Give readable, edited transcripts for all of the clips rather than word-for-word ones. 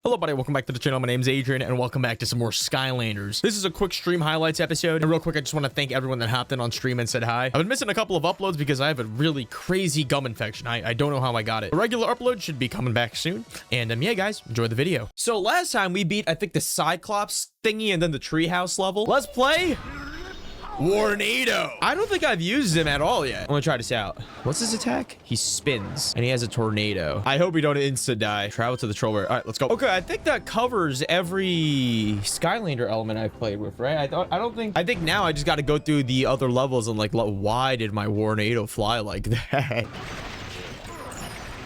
Hello, buddy. Welcome back to the channel. My name's Adrian, and welcome back to some more Skylanders. This is a quick stream highlights episode. And real quick, I just want to thank everyone that hopped in on stream and said hi. I've been missing a couple of uploads because I have a really crazy gum infection. I don't know how I got it. A regular upload should be coming back soon. And yeah, guys, enjoy the video. So last time we beat, I think, the Cyclops thingy and then the treehouse level. Let's play Tornado. I don't think I've used him at all yet. I'm gonna try this out. What's his attack? He spins and he has a tornado. I hope we don't insta die. Travel to the troll bear. All right, let's go. Okay, I think that covers every Skylander element I've played with, right? I think now I just got to go through the other levels and like, why did my tornado fly like that?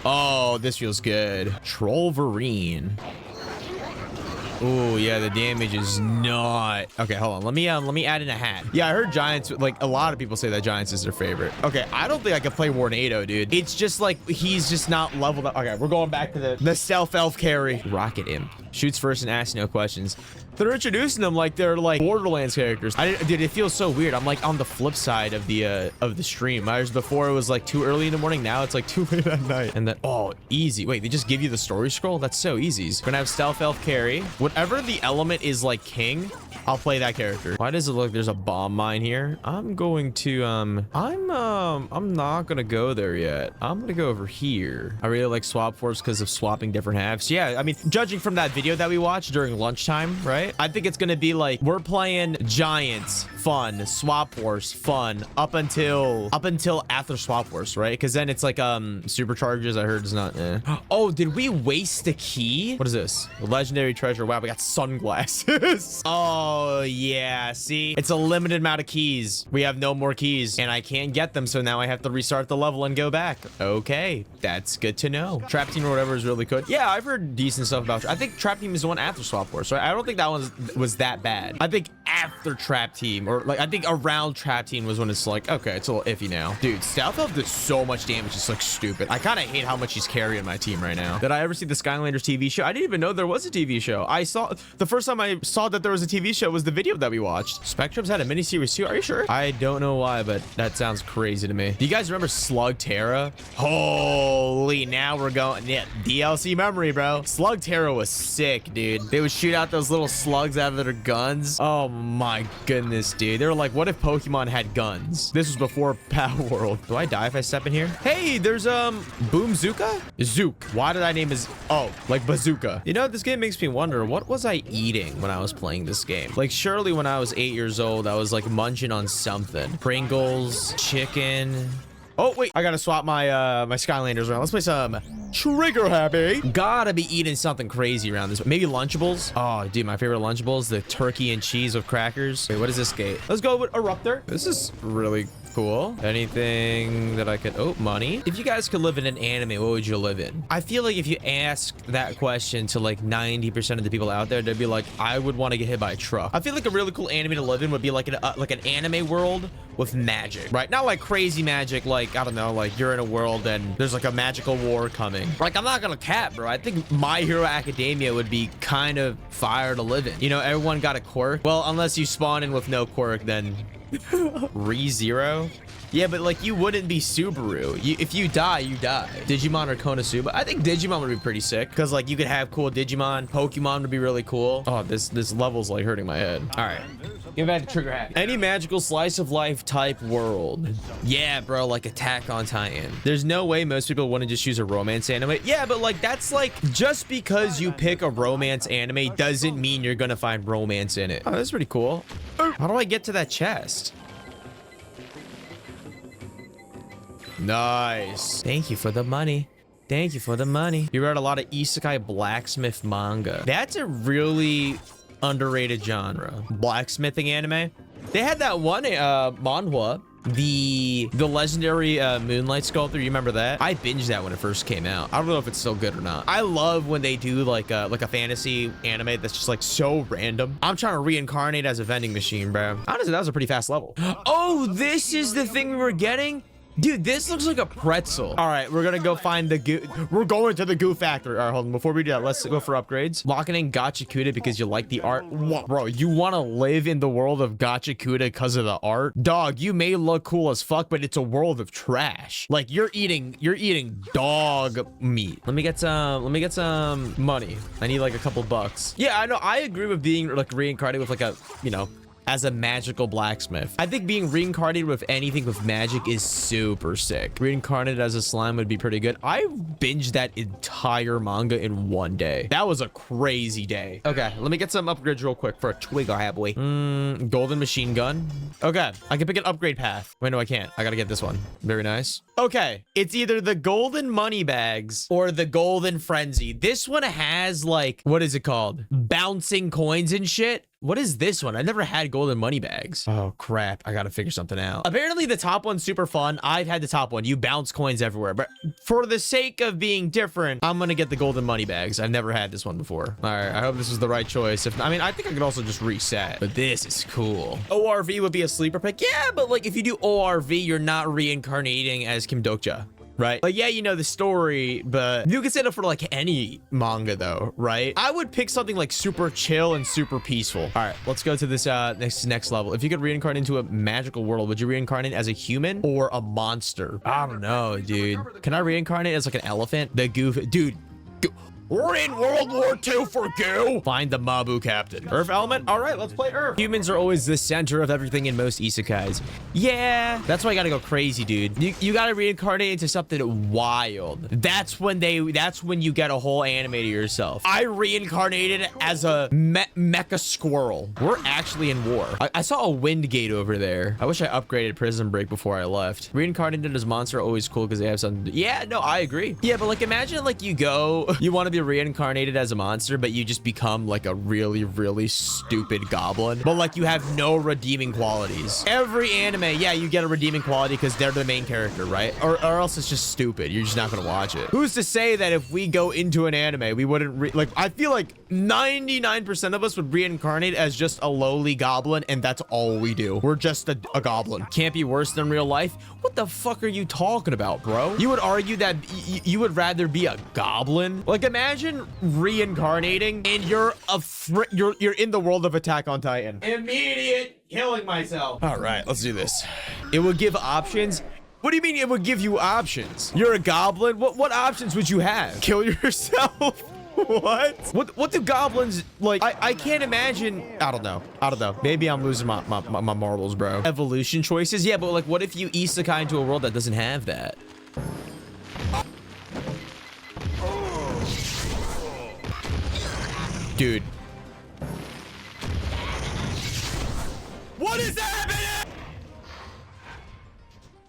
Oh, this feels good. Trollverine. Oh yeah, the damage is not okay. Hold on, let me add in a hat. Yeah, I heard Giants, like a lot of people say that Giants is their favorite. Okay, I don't think I can play Tornado, dude. It's just like he's just not leveled up. Okay, we're going back to the stealth elf carry. Rocket Imp shoots first and asks no questions. They're introducing them like they're like Borderlands characters. Dude, it feels so weird. I'm like on the flip side of the stream. Before it was like too early in the morning. Now it's like too late at night. And then, oh, easy. Wait, they just give you the story scroll? That's so easy. We're gonna have stealth elf carry. Whatever the element is like king, I'll play that character. Why does it look there's a bomb mine here? I'm going to I'm not gonna go there yet. I'm gonna go over here. I really like Swap Force because of swapping different halves. Yeah, I mean, judging from that video that we watched during lunchtime, right? I think it's gonna be like we're playing Giants, fun, Swap Force, fun, up until after Swap Force, right? Because then it's like supercharges. I heard it's not. Oh, did we waste the key? What is this? Legendary treasure. Wow, we got sunglasses. Oh yeah, see, it's a limited amount of keys. We have no more keys, and I can't get them, so now I have to restart the level and go back. Okay, that's good to know. Trap Team or whatever is really good. Yeah, I've heard decent stuff about. I think Trap Team is the one after Swap Force, right? I don't think that one was that bad. I think after Trap Team, or like I think around Trap Team was when it's like, okay, it's a little iffy now. Dude, Stealth Elf did so much damage. It's like stupid. I kind of hate how much he's carrying my team right now. Did I ever see the Skylanders TV show? I didn't even know there was a TV show. I saw the first time I saw that there was a TV show was the video that we watched. Spectrum's had a miniseries too. Are you sure? I don't know why, but that sounds crazy to me. Do you guys remember Slug Terra? Holy, now we're going. Yeah, DLC memory, bro. Slug Terra was sick, dude. They would shoot out those little slugs out of their guns. Oh my goodness, dude. They were like, what if Pokemon had guns? This was before Power World. Do I die if I step in here? Hey, there's Boomzooka? Zook. Why did I name his? Oh, like bazooka. You know, this game makes me wonder, what was I eating when I was playing this game? Like, surely when I was 8 years old, I was like munching on something. Pringles, chicken. Oh, wait, I gotta swap my my Skylanders around. Let's play some Trigger Happy. Gotta be eating something crazy around this. Maybe Lunchables. Oh, dude, my favorite Lunchables, the turkey and cheese with crackers. Wait, what is this gate? Let's go with Eruptor. This is really cool. Anything that I could... Oh, money. If you guys could live in an anime, what would you live in? I feel like if you ask that question to like 90% of the people out there, they'd be like, I would want to get hit by a truck. I feel like a really cool anime to live in would be like an anime world with magic, right? Not like crazy magic, like, I don't know, like you're in a world and there's like a magical war coming. Like, I'm not gonna cap, bro. I think My Hero Academia would be kind of fire to live in. You know, everyone got a quirk. Well, unless you spawn in with no quirk, then ReZero. Yeah, but like you wouldn't be Subaru. If you die, you die. Digimon or Konosuba. I think Digimon would be pretty sick because like you could have cool Digimon. Pokemon would be really cool. Oh, this level's like hurting my head. All right, give back to Trigger Happy. Any magical slice of life type world. Yeah, bro, like Attack on Titan. There's no way most people wouldn't just choose a romance anime. Yeah, but like that's like just because you pick a romance anime doesn't mean you're gonna find romance in it. Oh, that's pretty cool. How do I get to that chest? Nice. Thank you for the money. Thank you for the money. You read a lot of Isekai blacksmith manga. That's a really underrated genre. Blacksmithing anime. They had that one manhwa, the legendary Moonlight Sculptor. You remember that? I binged that when it first came out. I don't know if it's still good or not. I love when they do like a fantasy anime that's just like so random. I'm trying to reincarnate as a vending machine, bro. Honestly, that was a pretty fast level. Oh, this is the thing we were getting. Dude, this looks like a pretzel. All right, we're gonna go find the goo. We're going to the goo factory. All right, hold on. Before we do that, let's go for upgrades. Locking in Gachakuda because you like the art. What, bro? You want to live in the world of Gachakuda because of the art? Dog, you may look cool as fuck, but it's a world of trash. Like you're eating dog meat. Let me get some money. I need like a couple bucks. Yeah, I know. I agree with being like reincarnated with like a, you know, as a magical blacksmith. I think being reincarnated with anything with magic is super sick. Reincarnated as a slime would be pretty good. I binged that entire manga in one day. That was a crazy day. Okay, let me get some upgrades real quick for a twig I have, boy. Golden machine gun. Okay, I can pick an upgrade path. Wait, no, I can't. I gotta get this one. Very nice. Okay, it's either the golden money bags or the golden frenzy. This one has like, what is it called? Bouncing coins and shit. What is this one? I never had golden money bags. Oh, crap. I gotta figure something out. Apparently, the top one's super fun. I've had the top one. You bounce coins everywhere. But for the sake of being different, I'm gonna get the golden money bags. I've never had this one before. All right. I hope this is the right choice. I mean, I think I could also just reset. But this is cool. ORV would be a sleeper pick. Yeah, but like if you do ORV, you're not reincarnating as Kim Dokja. Right? Like, yeah, you know the story, but you can set up for like any manga though, right? I would pick something like super chill and super peaceful. All right, let's go to this next level. If you could reincarnate into a magical world, would you reincarnate as a human or a monster? I don't know, dude. Can I reincarnate as like an elephant? The goof, dude. We're in World War II for goo. Find the Mabu captain. Earth element? All right, let's play Earth. Humans are always the center of everything in most isekais. Yeah, that's why I gotta go crazy, dude. You gotta reincarnate into something wild. That's when you get a whole anime to yourself. I reincarnated as a mecha squirrel. We're actually in war. I saw a wind gate over there. I wish I upgraded Prison Break before I left. Reincarnated as monster are always cool because they have something. Yeah, no, I agree. Yeah, but like imagine like you want to be reincarnated as a monster, but you just become like a really, really stupid goblin. But like you have no redeeming qualities. Every anime, yeah, you get a redeeming quality because they're the main character, right? Or else it's just stupid. You're just not gonna watch it. Who's to say that if we go into an anime, we wouldn't like? I feel like 99% of us would reincarnate as just a lowly goblin, and that's all we do. We're just a goblin. Can't be worse than real life. What the fuck are you talking about, bro? You would argue that you would rather be a goblin? Like imagine reincarnating and you're in the world of Attack on Titan. Immediate killing myself. All right, let's do this. It would give options. What do you mean it would give you options? You're a goblin. What options would you have? Kill yourself? What do goblins like? I can't imagine. I don't know. Maybe I'm losing my marbles, bro. Evolution choices. Yeah, but like what if you isekai into a world that doesn't have that? Dude. What is happening?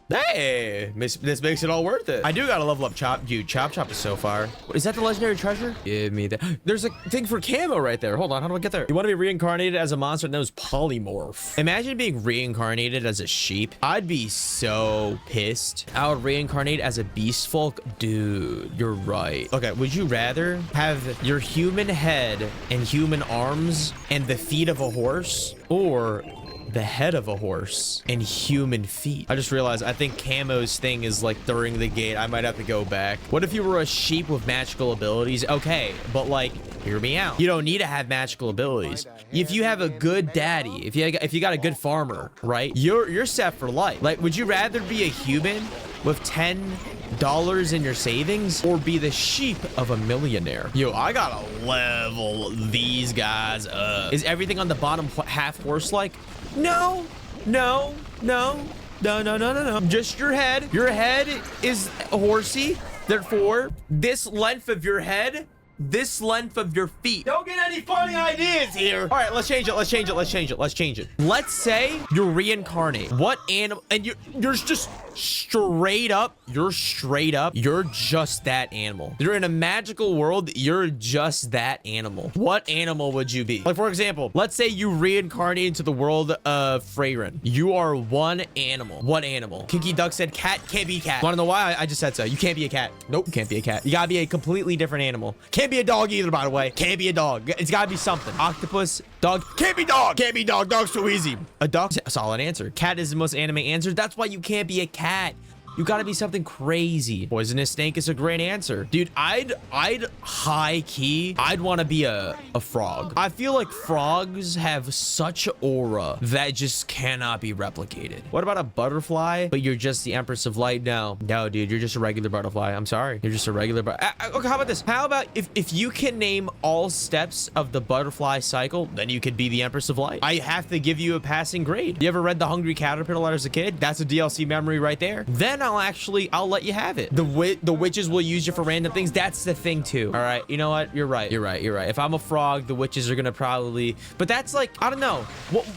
Hey, this makes it all worth it. I do gotta level up Chop. Dude, Chop is so far. Is that the legendary treasure? Give me that. There's a thing for camo right there. Hold on, how do I get there? You want to be reincarnated as a monster that knows polymorph. Imagine being reincarnated as a sheep. I'd be so pissed. I would reincarnate as a beast folk. Dude, you're right. Okay, would you rather have your human head and human arms and the feet of a horse, or the head of a horse and human feet? I just realized I think Camo's thing is like during the gate. I might have to go back. What if you were a sheep with magical abilities? Okay, but like, hear me out. You don't need to have magical abilities. If you have a good daddy, if you got a good farmer, right? You're set for life. Like, would you rather be a human with $10 in your savings or be the sheep of a millionaire? Yo, I gotta level these guys up. Is everything on the bottom half horse-like? No. Just your head. Your head is horsey. Therefore, this length of your head, this length of your feet. Don't get any funny ideas here. All right, let's change it. Let's say you're reincarnate. What animal? And you're just straight up. You're just that animal. You're in a magical world. You're just that animal. What animal would you be? Like, for example, let's say you reincarnate into the world of Freyren. You are one animal. What animal? Kinky Duck said cat. Can't be a cat. Want to know why? I just said so. You can't be a cat. Nope, can't be a cat. You gotta be a completely different animal. Can't be a dog either, by the way. Can't be a dog. It's gotta be something. Octopus, dog. Can't be dog. Can't be dog. Dog's too easy. A duck's a solid answer. Cat is the most anime answer. That's why you can't be a cat. You gotta be something crazy. Poisonous snake is a great answer. Dude, I'd high key, I'd want to be a frog. I feel like frogs have such aura that just cannot be replicated. What about a butterfly? But you're just the Empress of Light? No, dude, you're just a regular butterfly. I'm sorry. You're just a regular okay, how about this? How about if you can name all steps of the butterfly cycle, then you could be the Empress of Light. I have to give you a passing grade. You ever read The Hungry Caterpillar as a kid? That's a DLC memory right there. Then I'll let you have it. The witches will use you for random things. That's the thing too. All right, you know what? You're right. If I'm a frog, the witches are gonna probably, but that's like, I don't know.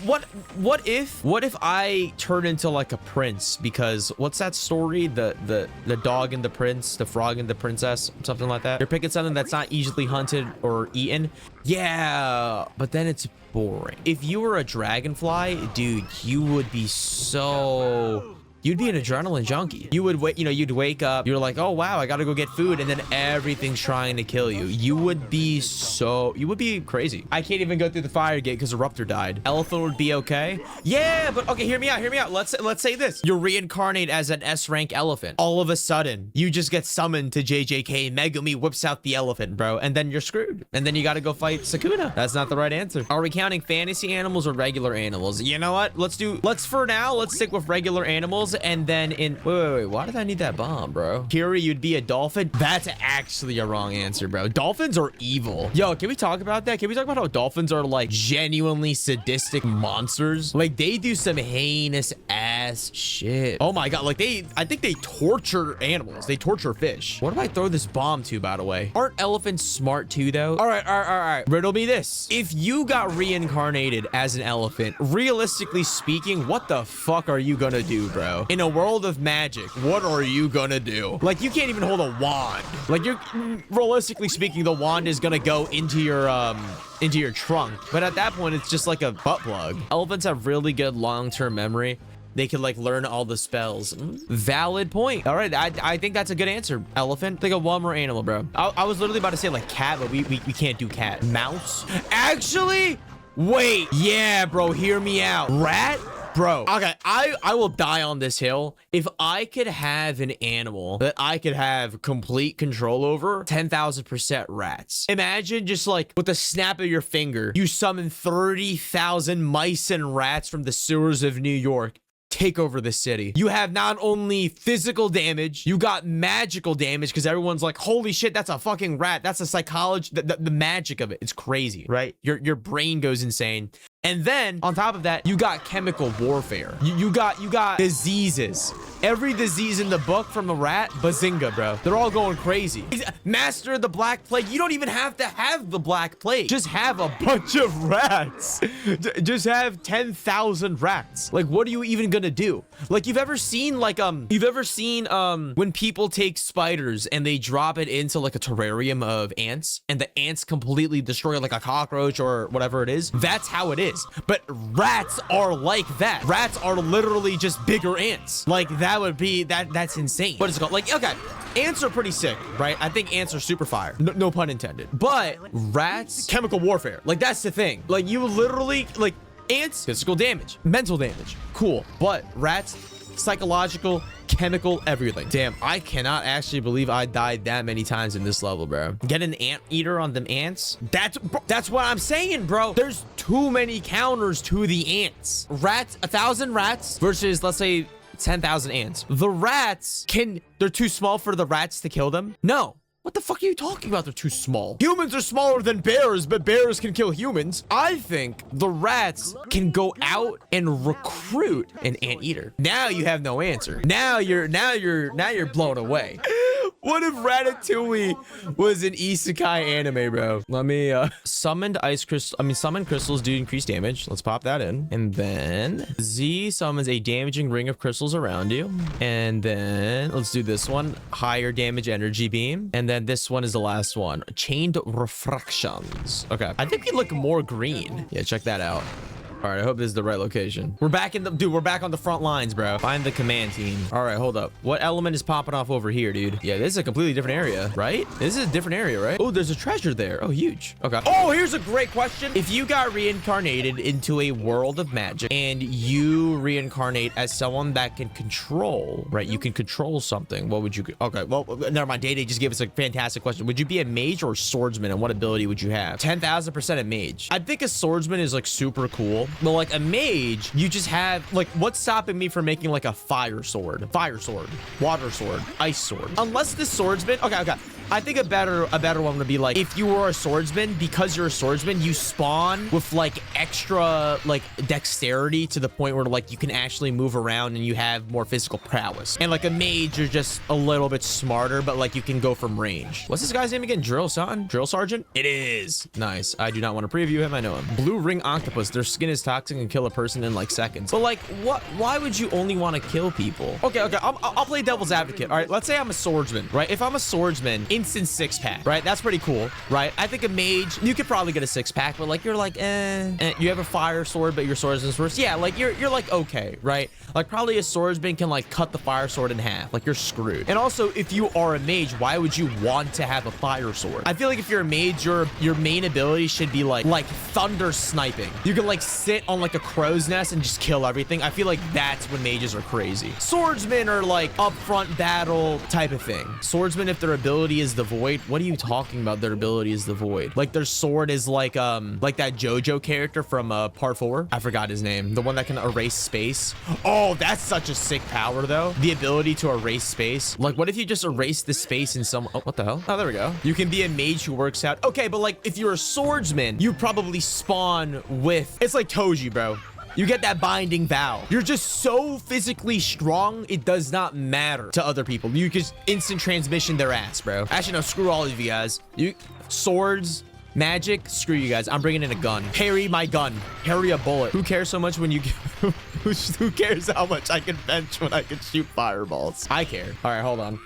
What if I turn into like a prince? Because what's that story? The dog and the prince, the frog and the princess, something like that. You're picking something that's not easily hunted or eaten. Yeah, but then it's boring. If you were a dragonfly, dude, you would be so... You'd be an adrenaline junkie. You would wait, you'd wake up, you're like, oh wow, I gotta go get food, and then everything's trying to kill you. You would be crazy. I can't even go through the fire gate because Eruptor died. Elephant would be okay. Yeah, but okay, hear me out. Let's say this. You're reincarnated as an S rank elephant. All of a sudden, you just get summoned to JJK. Megumi whips out the elephant, bro, and then you're screwed. And then you gotta go fight Sukuna. That's not the right answer. Are we counting fantasy animals or regular animals? You know what? Let's stick with regular animals. And then wait, why did I need that bomb, bro? Kiri, you'd be a dolphin? That's actually a wrong answer, bro. Dolphins are evil. Yo, can we talk about that? Can we talk about how dolphins are like genuinely sadistic monsters? Like they do some heinous ass shit. Oh my god, like I think they torture animals. They torture fish. What do I throw this bomb to, by the way? Aren't elephants smart too, though? All right. Riddle me this. If you got reincarnated as an elephant, realistically speaking, what the fuck are you gonna do, bro? In a world of magic, what are you gonna do? Like, you can't even hold a wand. Like, realistically speaking, the wand is gonna go into your trunk. But at that point, it's just like a butt plug. Elephants have really good long-term memory. They can like learn all the spells. Valid point. All right, I think that's a good answer. Elephant. Think of one more animal, bro. I was literally about to say like cat, but we can't do cat. Mouse. Actually, wait. Yeah, bro. Hear me out. Rat. Bro, okay, I will die on this hill. If I could have an animal that I could have complete control over, 10,000% rats. Imagine just like with the snap of your finger, you summon 30,000 mice and rats from the sewers of New York. Take over the city. You have not only physical damage, you got magical damage because everyone's like, holy shit, that's a fucking rat. That's a psychology, the magic of it. It's crazy, right? Your brain goes insane. And then on top of that, you got chemical warfare. You got diseases. Every disease in the book from a rat, bazinga, bro. They're all going crazy. Master of the Black Plague. You don't even have to have the Black Plague. Just have a bunch of rats. Just have 10,000 rats. Like, what are you even gonna do? Like, you've ever seen when people take spiders and they drop it into like a terrarium of ants and the ants completely destroy like a cockroach or whatever it is? That's how it is. But rats are like that. Rats are literally just bigger ants. Like that would be that's insane. What is it called? Like, okay, ants are pretty sick, right? I think ants are super fire. No pun intended. But rats, chemical warfare. Like that's the thing. Like you literally, like ants, physical damage, mental damage. Cool. But rats, psychological, chemical, everything. Damn, I cannot actually believe I died that many times in this level, bro. Get an ant eater on them ants. That's what I'm saying, bro. There's too many counters to the ants. Rats, 1,000 rats versus, let's say, 10,000 ants. The rats they're too small for the rats to kill them? No. What the fuck are you talking about? They're too small. Humans are smaller than bears, but bears can kill humans. I think the rats can go out and recruit an anteater. Now you have no answer. Now you're blown away. What if Ratatouille was an Isekai anime, bro? Let me summon crystals do increase damage. Let's pop that in. And then Z summons a damaging ring of crystals around you. And then let's do this one. Higher damage energy beam. And then this one is the last one. Chained refractions. Okay. I think we look more green. Yeah, check that out. All right, I hope this is the right location. We're back in the, dude, we're back on the front lines, bro. Find the command team. All right, hold up. What element is popping off over here, dude? Yeah, this is a completely different area, right? This is a different area, right? Oh, there's a treasure there. Oh, huge. Okay. Oh, here's a great question. If you got reincarnated into a world of magic and you reincarnate as someone that can control, right? You can control something. What would you, okay, well, never mind. Day just gave us a fantastic question. Would you be a mage or a swordsman, and what ability would you have? 10,000% a mage. I think a swordsman is like super cool, but like a mage, you just have like, what's stopping me from making like a fire sword, water sword, ice sword? Unless the swordsman, okay. I think a better one would be like, if you were a swordsman, because you're a swordsman, you spawn with like extra like dexterity to the point where like you can actually move around and you have more physical prowess. And like a mage, you're just a little bit smarter, but like you can go from range. What's this guy's name again? Drill Sergeant? It is. Nice. I do not want to preview him. I know him. Blue ring octopus. Their skin is toxic and kill a person in like seconds. But like, what? Why would you only want to kill people? Okay. I'll play devil's advocate. All right. Let's say I'm a swordsman, right? If I'm a swordsman, instant six-pack, right? That's pretty cool, right? I think a mage, you could probably get a six-pack, but like you're like, you have a fire sword, but your swordsman's first. Yeah, like you're like okay, right? Like probably a swordsman can like cut the fire sword in half. Like you're screwed. And also, if you are a mage, why would you want to have a fire sword? I feel like if you're a mage, your main ability should be like thunder sniping. You can like sit on like a crow's nest and just kill everything. I feel like that's when mages are crazy. Swordsmen are like upfront battle type of thing. Swordsmen, if their ability is the void. What are you talking about? Their ability is the void. Like their sword is like that JoJo character from part 4. I forgot his name. The one that can erase space. Oh, that's such a sick power though. The ability to erase space. Like what if you just erase the space in some, oh, what the hell? Oh, there we go. You can be a mage who works out. Okay, but like if you're a swordsman, you probably spawn with, it's like Toji, bro. You get that binding vow. You're just so physically strong, it does not matter to other people. You just instant transmission their ass, bro. Actually, no, screw all of you guys. You swords, magic, screw you guys. I'm bringing in a gun. Parry my gun. Parry a bullet. Who cares so much when you... Who cares how much I can bench when I can shoot fireballs? I care. All right, hold on.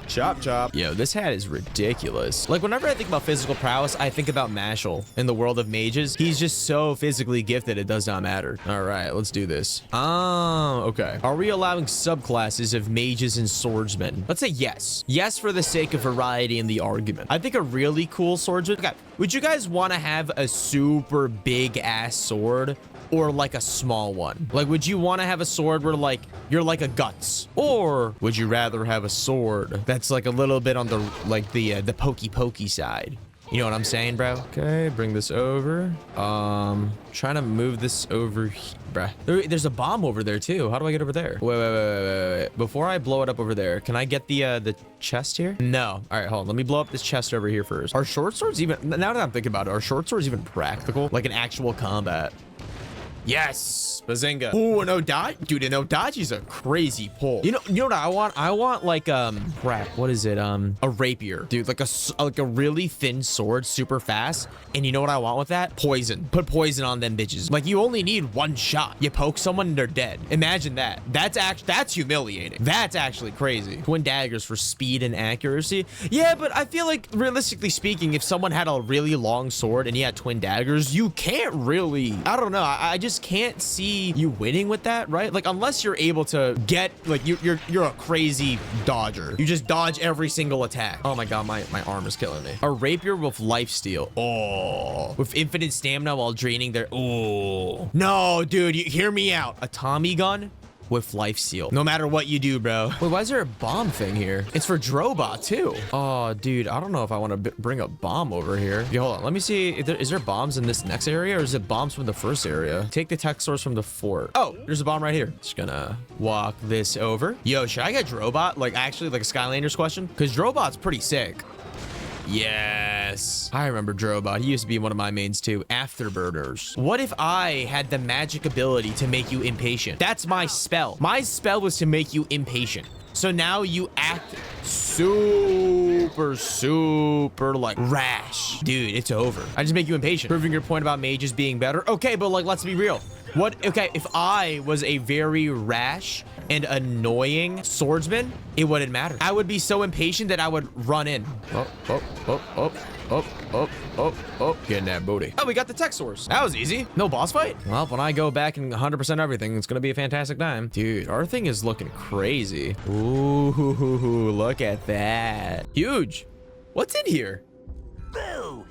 Chop. Yo, this hat is ridiculous. Like, whenever I think about physical prowess, I think about Mashal in the world of mages. He's just so physically gifted, it does not matter. All right, let's do this. Okay. Are we allowing subclasses of mages and swordsmen? Let's say yes. Yes, for the sake of variety in the argument. I think a really cool swordsman. Okay, would you guys want to have a super big ass sword? Or like a small one? Like, would you want to have a sword where like you're like a guts, or would you rather have a sword that's like a little bit on the like the pokey side? You know what I'm saying, bro? Okay, bring this over. Trying to move this over here, bruh. There's a bomb over there too. How do I get over there? Wait. Before I blow it up over there, can I get the chest here? No. All right, hold on. Let me blow up this chest over here first. Are short swords even, now that I'm thinking about it, are short swords even practical? Like in actual combat? Yes, bazinga. Oh, an Odachi, dude, an Odachi's a crazy pull. You know what I want? I want like crap. What is it? A rapier, dude. Like a really thin sword, super fast. And you know what I want with that? Poison. Put poison on them bitches. Like you only need one shot. You poke someone and they're dead. Imagine that. That's humiliating. That's actually crazy. Twin daggers for speed and accuracy. Yeah, but I feel like realistically speaking, if someone had a really long sword and he had twin daggers, you can't really. I don't know. I just can't see you winning with that, right? Like unless you're able to get like you're a crazy dodger. You just dodge every single attack. Oh my god, my arm is killing me. A rapier with lifesteal. Oh, with infinite stamina while draining their. Oh no, dude, you hear me out. A Tommy gun with lifesteal. No matter what you do, bro. Wait, why is there a bomb thing here? It's for Drobot too. Oh, dude, I don't know if I want to bring a bomb over here. Okay, hold on. Let me see. Is there bombs in this next area, or is it bombs from the first area? Take the tech source from the fort. Oh, there's a bomb right here. Just gonna walk this over. Yo, should I get Drobot? Like actually like a Skylanders question? Because Drobot's pretty sick. Yes. I remember Drobot. He used to be one of my mains too. Afterburners. What if I had the magic ability to make you impatient? That's my spell. My spell was to make you impatient. So now you act super like rash. Dude, it's over. I just make you impatient. Proving your point about mages being better. Okay, but like, let's be real. Okay, if I was a very rash and annoying swordsman, it wouldn't matter. I would be so impatient that I would run in. Getting that booty. Oh, we got the tech source. That was easy. No boss fight? Well, when I go back and 100% everything, it's gonna be a fantastic time. Dude, our thing is looking crazy. Ooh, look at that. Huge. What's in here? Boo.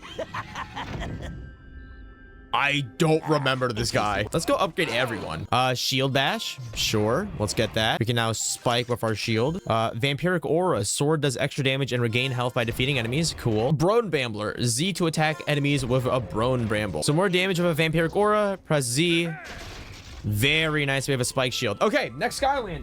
I don't remember this guy. Let's go upgrade everyone. Shield bash. Sure. Let's get that. We can now spike with our shield. Vampiric aura. Sword does extra damage and regain health by defeating enemies. Cool. Brone Brambler. Z to attack enemies with a Brone Bramble. So more damage with a vampiric aura. Press Z. Very nice. We have a spike shield. Okay, next Skylander.